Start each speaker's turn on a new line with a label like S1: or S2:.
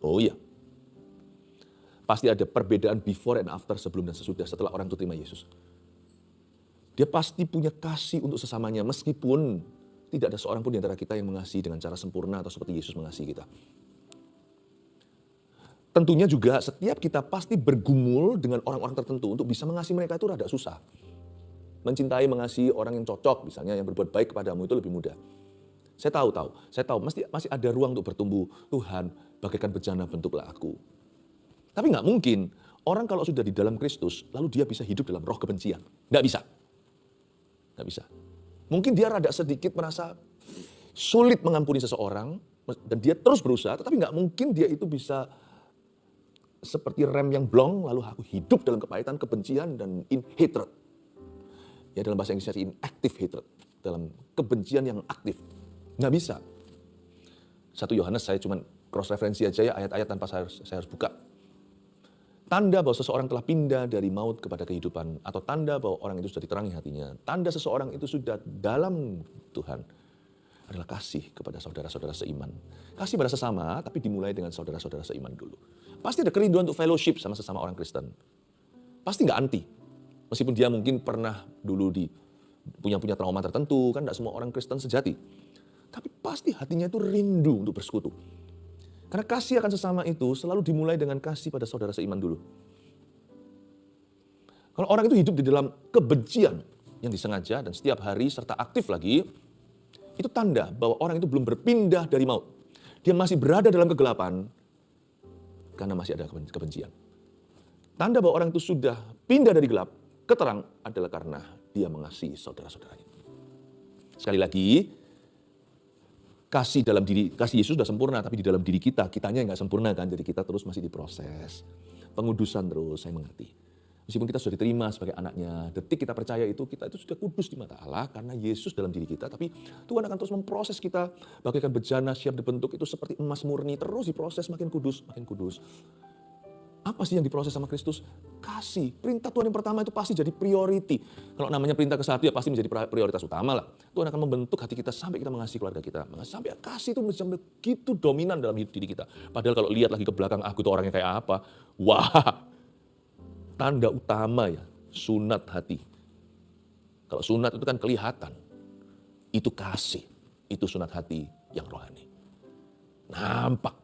S1: Oh iya. Pasti ada perbedaan before and after, sebelum dan sesudah, setelah orang itu terima Yesus. Dia pasti punya kasih untuk sesamanya, meskipun tidak ada seorang pun di antara kita yang mengasihi dengan cara sempurna atau seperti Yesus mengasihi kita. Tentunya juga setiap kita pasti bergumul dengan orang-orang tertentu untuk bisa mengasihi mereka itu rada susah. Mencintai, mengasihi orang yang cocok, misalnya yang berbuat baik kepadamu itu lebih mudah. Saya tahu, masih ada ruang untuk bertumbuh. Tuhan, bagaikan bejana bentuklah aku. Tapi nggak mungkin orang kalau sudah di dalam Kristus, lalu dia bisa hidup dalam roh kebencian. Nggak bisa. Nggak bisa. Mungkin dia rada sedikit merasa sulit mengampuni seseorang, dan dia terus berusaha, tetapi nggak mungkin dia itu bisa seperti rem yang blong, lalu aku hidup dalam kepahitan, kebencian, dan in hatred. Ya dalam bahasa Inggrisnya inactive hatred, dalam kebencian yang aktif. Nggak bisa. 1 Yohanes saya cuma cross referensi aja ya, ayat-ayat tanpa saya harus buka. Tanda bahwa seseorang telah pindah dari maut kepada kehidupan, atau tanda bahwa orang itu sudah diterangi hatinya, tanda seseorang itu sudah dalam Tuhan, adalah kasih kepada saudara-saudara seiman. Kasih pada sesama, tapi dimulai dengan saudara-saudara seiman dulu. Pasti ada kerinduan untuk fellowship sama sesama orang Kristen. Pasti nggak anti. Meskipun dia mungkin pernah dulu punya trauma tertentu, kan nggak semua orang Kristen sejati. Tapi pasti hatinya itu rindu untuk bersekutu. Karena kasih akan sesama itu selalu dimulai dengan kasih pada saudara seiman dulu. Kalau orang itu hidup di dalam kebencian yang disengaja dan setiap hari serta aktif lagi, itu tanda bahwa orang itu belum berpindah dari maut. Dia masih berada dalam kegelapan karena masih ada kebencian. Tanda bahwa orang itu sudah pindah dari gelap ke terang adalah karena dia mengasihi saudara-saudaranya. Sekali lagi, kasih Yesus sudah sempurna, tapi di dalam diri kitanya nggak sempurna kan, jadi kita terus masih diproses. Pengudusan terus, saya mengerti. Meskipun kita sudah diterima sebagai anaknya, detik kita percaya kita itu sudah kudus di mata Allah karena Yesus dalam diri kita, tapi Tuhan akan terus memproses kita bagaikan bejana siap dibentuk itu seperti emas murni, terus diproses makin kudus, makin kudus. Apa sih yang diproses sama Kristus? Kasih. Perintah Tuhan yang pertama itu pasti jadi priority. Kalau namanya perintah ke satu ya pasti menjadi prioritas utama lah. Tuhan akan membentuk hati kita sampai kita mengasihi keluarga kita. Sampai kasih itu menjadi begitu dominan dalam hidup diri kita. Padahal kalau lihat lagi ke belakang aku tuh orangnya kayak apa. Wah, tanda utama ya, sunat hati. Kalau sunat itu kan kelihatan. Itu kasih. Itu sunat hati yang rohani. Nampak.